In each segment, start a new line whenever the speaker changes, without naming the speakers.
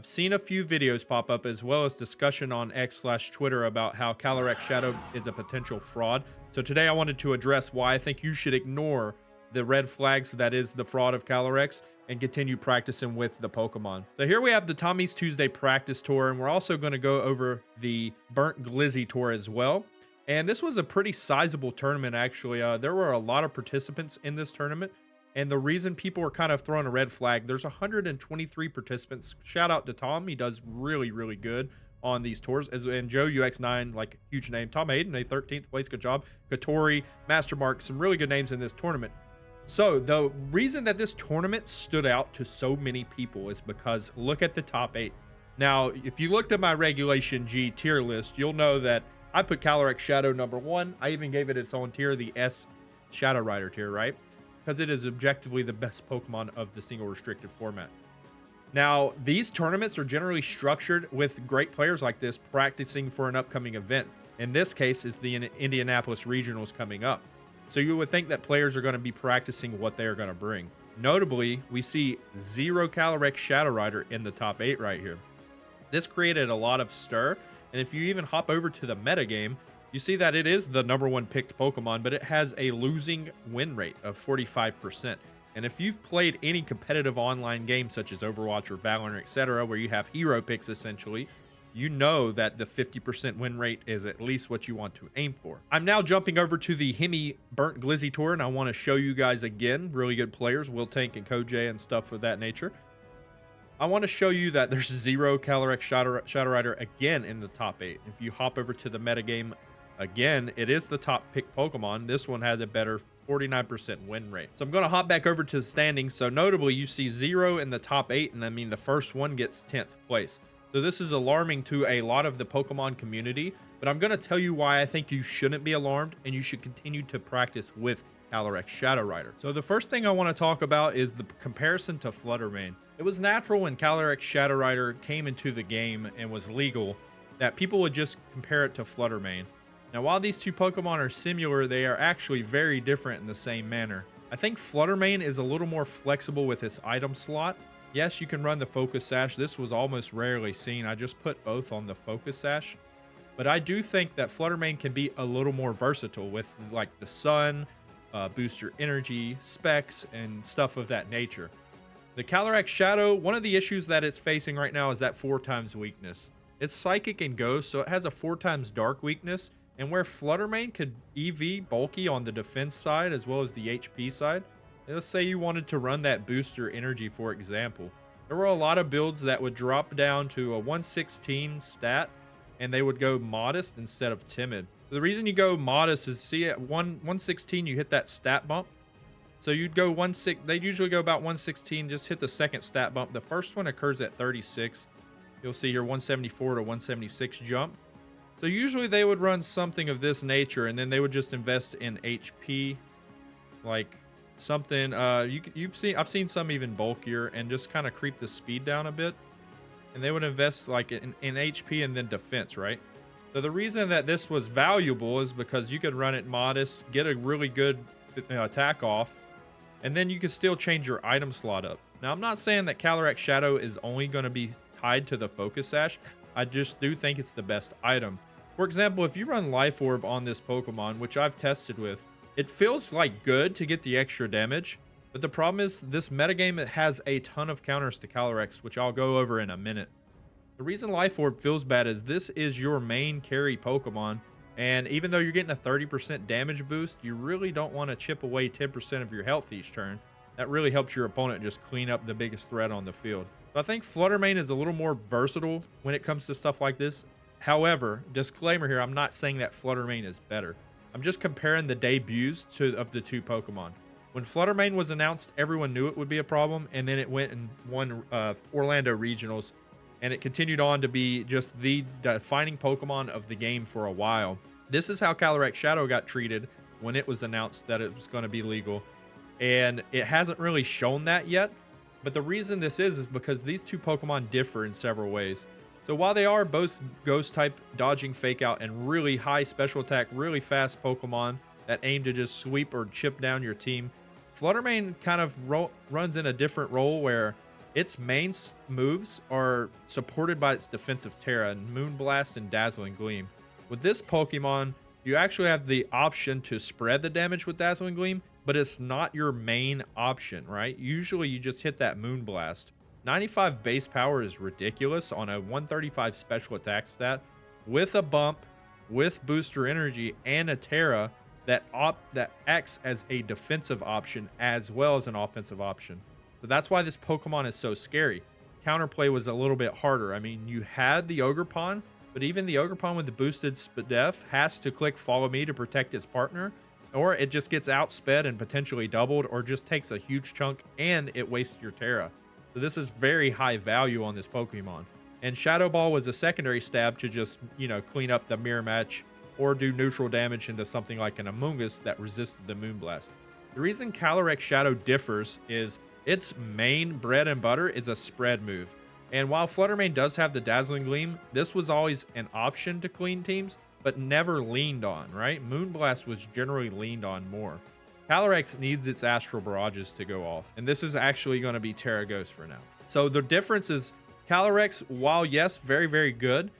I've seen a few videos pop up as well as discussion on X/Twitter about how Calyrex Shadow is a potential fraud. So today I wanted to address why I think you should ignore the red flags that is the fraud of Calyrex and continue practicing with the Pokemon. So here we have the Tommy's Tuesday practice tour, and we're also going to go over the Burnt Glizzy tour as well. And this was a pretty sizable tournament, actually. There were a lot of participants in this tournament. And the reason people were kind of throwing a red flag, there's 123 participants. Shout out to Tom. He does really, really good on these tours. And Joe UX9, like huge name. Tom Hayden, a 13th place. Good job. Katori, Master Mark, some really good names in this tournament. So the reason that this tournament stood out to so many people is because look at the top 8. Now, if you looked at my Regulation G tier list, you'll know that I put Calyrex Shadow number 1. I even gave it its own tier, the S Shadow Rider tier, right? Because it is objectively the best Pokemon of the single restricted format. Now, these tournaments are generally structured with great players like this practicing for an upcoming event. In this case, is the Indianapolis Regionals coming up. So you would think that players are going to be practicing what they are going to bring. Notably, we see 0 Calyrex Shadow Rider in the top 8 right here. This created a lot of stir, and if you even hop over to the metagame, you see that it is the number 1 picked Pokemon, but it has a losing win rate of 45%. And if you've played any competitive online game such as Overwatch or Valorant, etc., where you have hero picks essentially, you know that the 50% win rate is at least what you want to aim for. I'm now jumping over to the Hemi Burnt Glizzy tour, and I want to show you guys again really good players, Will Tank and Koj and stuff of that nature. I want to show you that there's 0 Calyrex Shadow Rider again in the top 8. If you hop over to the metagame, again, it is the top pick Pokemon. This one has a better 49% win rate. So I'm going to hop back over to the standings. So notably, you see 0 in the top 8, and I mean the first one gets 10th place. So this is alarming to a lot of the Pokemon community, but I'm going to tell you why I think you shouldn't be alarmed and you should continue to practice with Calyrex Shadow Rider. So the first thing I want to talk about is the comparison to Flutter Mane. It was natural when Calyrex Shadow Rider came into the game and was legal that people would just compare it to Flutter Mane. Now, while these two Pokemon are similar, they are actually very different in the same manner. I think Flutter Mane is a little more flexible with its item slot. Yes, you can run the Focus Sash. This was almost rarely seen. I just put both on the Focus Sash. But I do think that Flutter Mane can be a little more versatile with like the Sun, booster energy, specs, and stuff of that nature. The Calyrex Shadow, one of the issues that it's facing right now is that 4x weakness. It's Psychic and Ghost, so it has a 4x Dark weakness. And where Flutter Mane could EV bulky on the defense side as well as the HP side, let's say you wanted to run that booster energy, for example. There were a lot of builds that would drop down to a 116 stat, and they would go modest instead of timid. The reason you go modest is, see, at 116, you hit that stat bump. So you'd go they usually go about 116, just hit the second stat bump. The first one occurs at 36. You'll see here 174 to 176 jump. So usually they would run something of this nature, and then they would just invest in HP, like something. I've seen some even bulkier, and just kind of creep the speed down a bit. And they would invest like in HP and then defense, right? So the reason that this was valuable is because you could run it modest, get a really good attack off, and then you could still change your item slot up. Now, I'm not saying that Calyrex Shadow is only going to be tied to the Focus Sash. I just do think it's the best item. For example, if you run Life Orb on this Pokemon, which I've tested with, it feels like good to get the extra damage, but the problem is this metagame, it has a ton of counters to Calyrex, which I'll go over in a minute. The reason Life Orb feels bad is this is your main carry Pokemon, and even though you're getting a 30% damage boost, you really don't want to chip away 10% of your health each turn. That really helps your opponent just clean up the biggest threat on the field. So I think Flutter Mane is a little more versatile when it comes to stuff like this. However, disclaimer here, I'm not saying that Flutter Mane is better. I'm just comparing the debuts of the two Pokemon. When Flutter Mane was announced, everyone knew it would be a problem, and then it went and won Orlando Regionals, and it continued on to be just the defining Pokemon of the game for a while. This is how Calyrex Shadow got treated when it was announced that it was going to be legal, and it hasn't really shown that yet. But the reason this is because these two Pokemon differ in several ways. So while they are both Ghost type, dodging Fake Out, and really high special attack, really fast Pokemon that aim to just sweep or chip down your team, Flutter Mane kind of runs in a different role where Its main moves are supported by its defensive Terra, Moonblast and Dazzling Gleam. With this Pokemon, you actually have the option to spread the damage with Dazzling Gleam, but it's not your main option, right? Usually you just hit that Moonblast. 95 base power is ridiculous on a 135 special attack stat with a bump, with booster energy, and a Terra that acts as a defensive option as well as an offensive option. So that's why this Pokemon is so scary. Counterplay was a little bit harder. I mean, you had the Ogerpon, but even the Ogerpon with the boosted Spadef has to click Follow Me to protect its partner, or it just gets outsped and potentially doubled, or just takes a huge chunk and it wastes your Terra. So this is very high value on this Pokemon. And Shadow Ball was a secondary stab to just, clean up the mirror match or do neutral damage into something like an Amoonguss that resisted the Moonblast. The reason Calyrex Shadow differs is its main bread and butter is a spread move. And while Fluttermane does have the Dazzling Gleam, this was always an option to clean teams, but never leaned on, right? Moonblast was generally leaned on more. Calyrex needs its Astral Barrages to go off, and this is actually going to be Terra Ghost for now. So the difference is Calyrex, while yes, very, very good,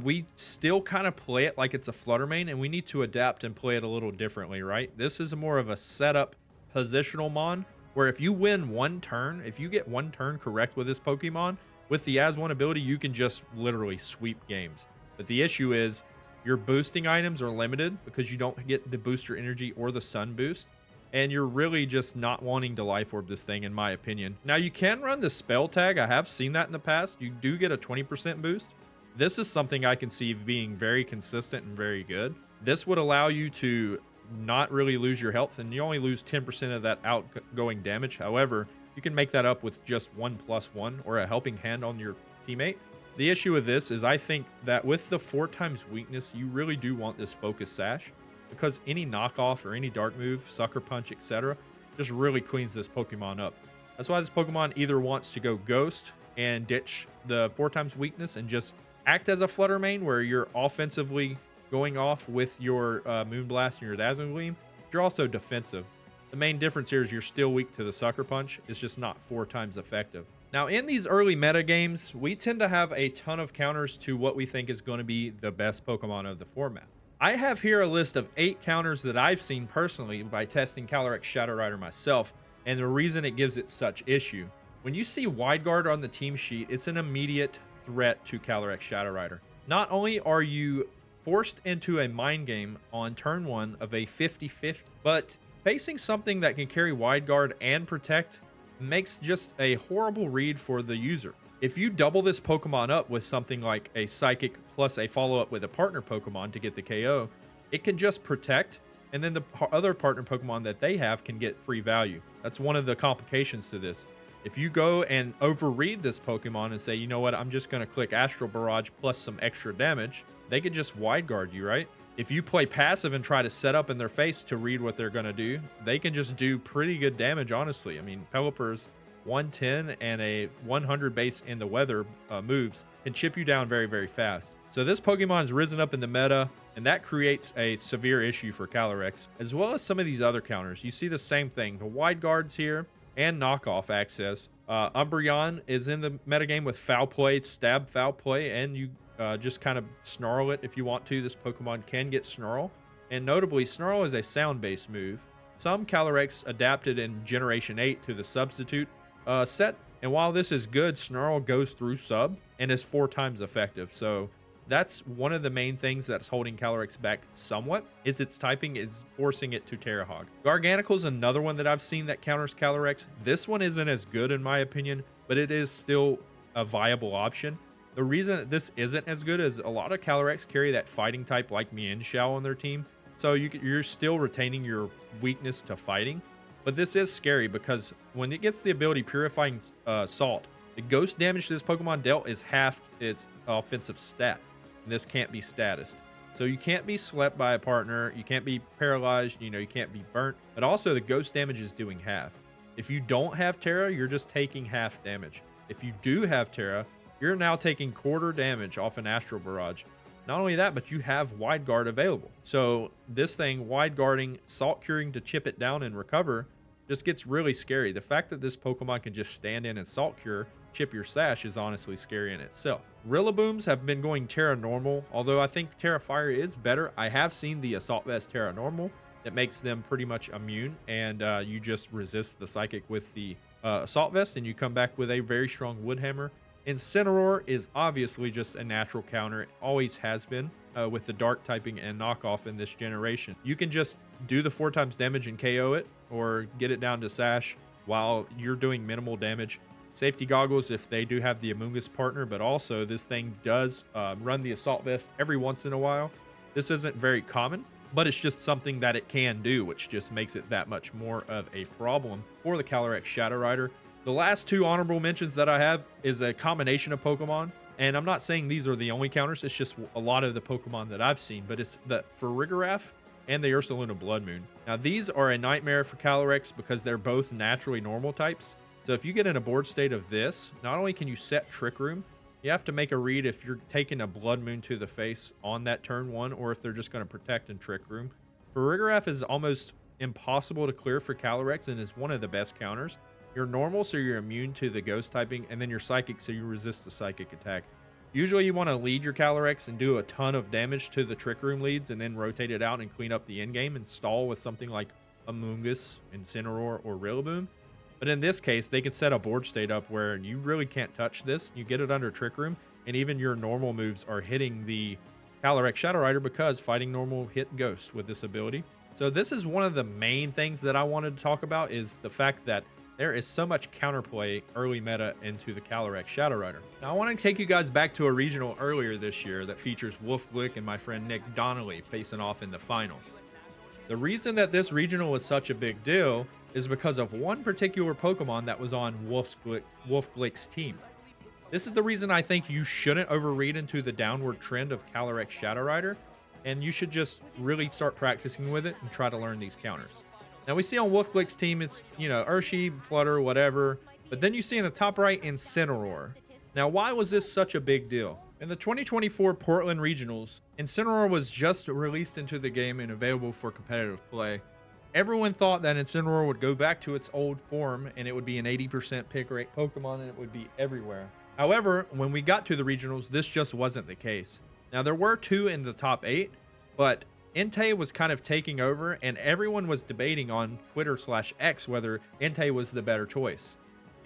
we still kind of play it like it's a Fluttermane, and we need to adapt and play it a little differently, right? This is more of a setup positional mon, where if you win one turn, if you get one turn correct with this Pokemon, with the As One ability, you can just literally sweep games. But the issue is your boosting items are limited because you don't get the booster energy or the sun boost. And you're really just not wanting to Life Orb this thing, in my opinion. Now, you can run the spell tag. I have seen that in the past. You do get a 20% boost. This is something I can see being very consistent and very good. This would allow you to not really lose your health, and you only lose 10% of that outgoing damage. However, you can make that up with just 1+1 or a helping hand on your teammate. The issue with this is I think that with the 4x weakness, you really do want this Focus Sash, because any knockoff or any dark move, Sucker Punch, etc., just really cleans this Pokemon up. That's why this Pokemon either wants to go Ghost and ditch the 4x weakness and just act as a Fluttermane, where you're offensively going off with your Moonblast and your Dazzling Gleam. You're also defensive. The main difference here is you're still weak to the Sucker Punch. It's just not 4x effective. Now, in these early meta games, we tend to have a ton of counters to what we think is going to be the best Pokemon of the format. I have here a list of 8 counters that I've seen personally by testing Calyrex Shadow Rider myself, and the reason it gives it such issue. When you see Wide Guard on the team sheet, it's an immediate threat to Calyrex Shadow Rider. Not only are you forced into a mind game on turn 1 of a 50-50, but facing something that can carry Wide Guard and Protect makes just a horrible read for the user. If you double this Pokemon up with something like a Psychic plus a follow-up with a partner Pokemon to get the KO, it can just Protect, and then the other partner Pokemon that they have can get free value. That's one of the complications to this. If you go and overread this Pokemon and say, you know what, I'm just going to click Astral Barrage plus some extra damage, they could just Wide Guard you, right? If you play passive and try to set up in their face to read what they're going to do, they can just do pretty good damage, honestly. I mean, Pelipper's 110 and a 100 base in the weather moves can chip you down very, very fast. So this Pokemon has risen up in the meta, and that creates a severe issue for Calyrex, as well as some of these other counters. You see the same thing, the Wide Guards here and knockoff access. Umbreon is in the metagame with Foul Play, Stab Foul Play, and you just kind of Snarl it if you want to. This Pokemon can get Snarl, and notably, Snarl is a sound-based move. Some Calyrex adapted in Generation 8 to the Substitute set, and while this is good, Snarl goes through sub and is 4x effective. So that's one of the main things that's holding Calyrex back somewhat. Its typing is forcing it to Terra Hog. Garganacl is another one that I've seen that counters Calyrex. This one isn't as good in my opinion, but it is still a viable option. The reason that this isn't as good is a lot of Calyrex carry that fighting type like Mienshao on their team. So you're still retaining your weakness to fighting. But this is scary because when it gets the ability Purifying Salt, the ghost damage this Pokemon dealt is half its offensive stat. And this can't be statused. So you can't be slept by a partner, you can't be paralyzed, you can't be burnt, but also the ghost damage is doing half. If you don't have Terra, you're just taking half damage. If you do have Terra, you're now taking quarter damage off an Astral Barrage. Not only that, but you have Wide Guard available. So this thing, Wide Guarding, Salt Curing to chip it down and recover, just gets really scary. The fact that this Pokemon can just stand in and Salt Cure, chip your sash, is honestly scary in itself. Rillabooms have been going Terra Normal, although I think Terra Fire is better. I have seen the Assault Vest Terra Normal that makes them pretty much immune, and you just resist the Psychic with the Assault Vest, and you come back with a very strong Wood Hammer. Incineroar is obviously just a natural counter. It always has been with the Dark typing and knockoff in this generation. You can just do the 4 times damage and KO it, or get it down to Sash while you're doing minimal damage. Safety Goggles if they do have the Amoonguss partner, but also this thing does run the Assault Vest every once in a while. This isn't very common, but it's just something that it can do, which just makes it that much more of a problem for the Calyrex Shadow Rider. The last 2 honorable mentions that I have is a combination of Pokemon, and I'm not saying these are the only counters, it's just a lot of the Pokemon that I've seen, but it's the Farigiraf and the Ursaluna Blood Moon. Now these are a nightmare for Calyrex because they're both naturally normal types. So if you get in a board state of this, not only can you set Trick Room, you have to make a read if you're taking a Blood Moon to the face on that turn 1, or if they're just going to protect and Trick Room. Farigiraf is almost impossible to clear for Calyrex and is one of the best counters. You're normal, so you're immune to the ghost typing, and then you're psychic, so you resist the psychic attack. Usually you want to lead your Calyrex and do a ton of damage to the Trick Room leads, and then rotate it out and clean up the end game and stall with something like Amoonguss, Incineroar, or Rillaboom. But in this case, they can set a board state up where you really can't touch this. You get it under Trick Room, and even your normal moves are hitting the Calyrex Shadow Rider because Fighting Normal hit Ghost with this ability. So this is one of the main things that I wanted to talk about, is the fact that there is so much counterplay early meta into the Calyrex Shadow Rider. Now I want to take you guys back to a regional earlier this year that features Wolfglick and my friend Nick Donnelly facing off in the finals. The reason that this regional was such a big deal is because of one particular Pokemon that was on Wolfglick's team. This is the reason I think you shouldn't overread into the downward trend of Calyrex Shadow Rider, and you should just really start practicing with it and try to learn these counters. Now we see on Wolfglick's team, it's, you know, Urshi, Flutter, whatever, but then you see in the top right Incineroar. Now why was this such a big deal? In the 2024 Portland Regionals, Incineroar was just released into the game and available for competitive play. Everyone thought that Incineroar would go back to its old form and it would be an 80% pick rate Pokemon and it would be everywhere. However, when we got to the regionals, this just wasn't the case. Now there were 2 in the top 8, but Entei was kind of taking over and everyone was debating on Twitter/X whether Entei was the better choice.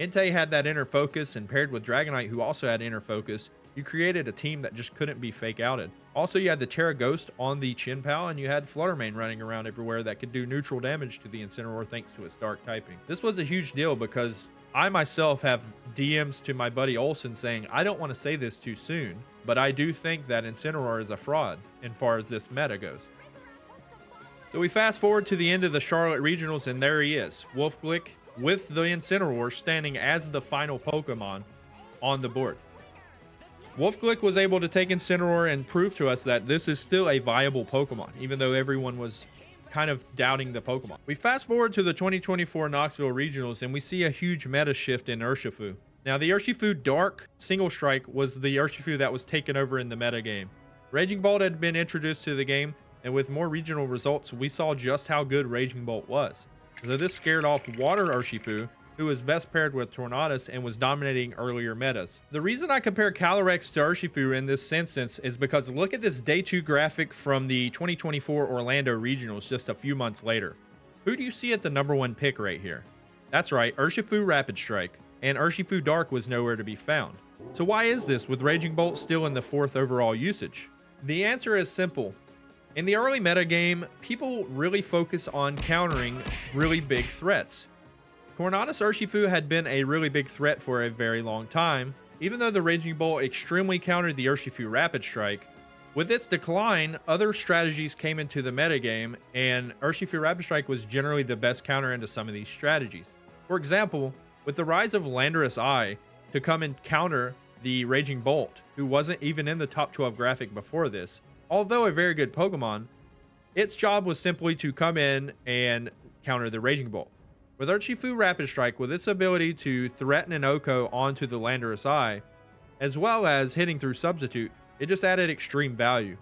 Entei had that inner focus, and paired with Dragonite, who also had inner focus, you created a team that just couldn't be fake outed. Also, you had the Terra Ghost on the Chinpow, and you had Fluttermane running around everywhere that could do neutral damage to the Incineroar thanks to its dark typing. This was a huge deal because I myself have DMs to my buddy Olsen saying, I don't want to say this too soon, but I do think that Incineroar is a fraud as far as this meta goes. So we fast forward to the end of the Charlotte Regionals, and there he is, Wolfglick with the Incineroar standing as the final Pokemon on the board. Wolfglick was able to take Incineroar and prove to us that this is still a viable Pokemon, even though everyone was kind of doubting the Pokemon. We fast forward to the 2024 Knoxville Regionals, and we see a huge meta shift in Urshifu. Now, the Urshifu Dark Single Strike was the Urshifu that was taken over in the meta game. Raging Bolt had been introduced to the game, and with more regional results, we saw just how good Raging Bolt was. So this scared off Water Urshifu, who was best paired with Tornadus and was dominating earlier metas. The reason I compare Calyrex to Urshifu in this instance is because look at this Day 2 graphic from the 2024 Orlando Regionals just a few months later. Who do you see at the #1 pick right here? That's right, Urshifu Rapid Strike, and Urshifu Dark was nowhere to be found. So why is this with Raging Bolt still in the 4th overall usage? The answer is simple. In the early metagame, people really focus on countering really big threats. Tornadus Urshifu had been a really big threat for a very long time, even though the Raging Bolt extremely countered the Urshifu Rapid Strike. With its decline, other strategies came into the metagame, and Urshifu Rapid Strike was generally the best counter into some of these strategies. For example, with the rise of Landorus Eye to come and counter the Raging Bolt, who wasn't even in the top 12 graphic before this, although a very good Pokemon, its job was simply to come in and counter the Raging Bolt. With Urshifu Rapid Strike, with its ability to threaten an Oko onto the Landorus Eye, as well as hitting through Substitute, it just added extreme value.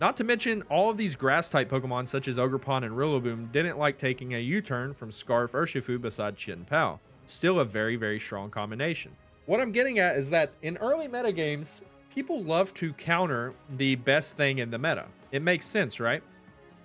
Not to mention, all of these grass-type Pokemon such as Ogerpon and Rillaboom didn't like taking a U-turn from Scarf Urshifu beside Chin Pao. Still a very, very strong combination. What I'm getting at is that in early metagames, people love to counter the best thing in the meta. It makes sense, right?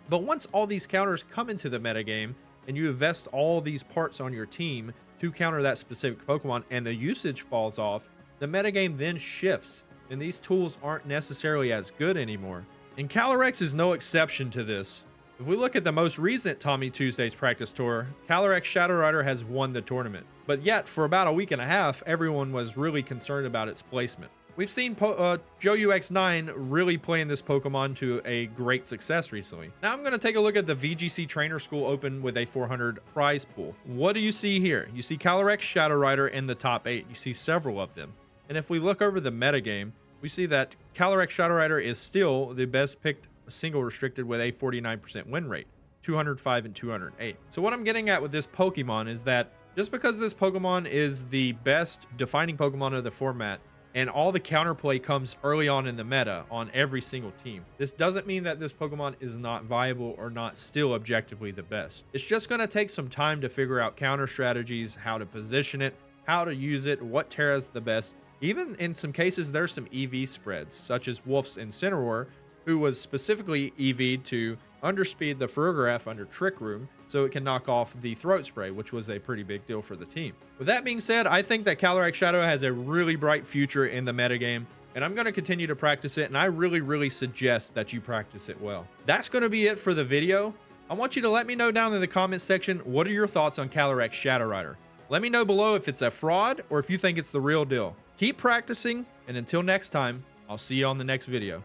But once all these counters come into the metagame and you invest all these parts on your team to counter that specific Pokemon and the usage falls off, the metagame then shifts and these tools aren't necessarily as good anymore. And Calyrex is no exception to this. If we look at the most recent Tommy Tuesday's practice tour, Calyrex Shadow Rider has won the tournament. But yet, for about a week and a half, everyone was really concerned about its placement. We've seen JoeUX9 really playing this Pokemon to a great success recently. Now I'm going to take a look at the VGC Trainer School Open with a 400 prize pool. What do you see here? You see Calyrex Shadow Rider in the top 8. You see several of them. And if we look over the metagame, we see that Calyrex Shadow Rider is still the best picked single restricted with a 49% win rate, 205 and 208. So what I'm getting at with this Pokemon is that just because this Pokemon is the best defining Pokemon of the format and all the counterplay comes early on in the meta on every single team, this doesn't mean that this Pokemon is not viable or not still objectively the best. It's just going to take some time to figure out counter strategies, how to position it, how to use it, what Terra's the best. Even in some cases, there's some EV spreads, such as Wolf's Incineroar, who was specifically EV'd to underspeed the Farigiraf under Trick Room so it can knock off the Throat Spray, which was a pretty big deal for the team. With that being said, I think that Calyrex Shadow has a really bright future in the metagame, and I'm going to continue to practice it, and I really suggest that you practice it well. That's going to be it for the video. I want you to let me know down in the comments section, what are your thoughts on Calyrex Shadow Rider? Let me know below if it's a fraud or if you think it's the real deal. Keep practicing, and until next time, I'll see you on the next video.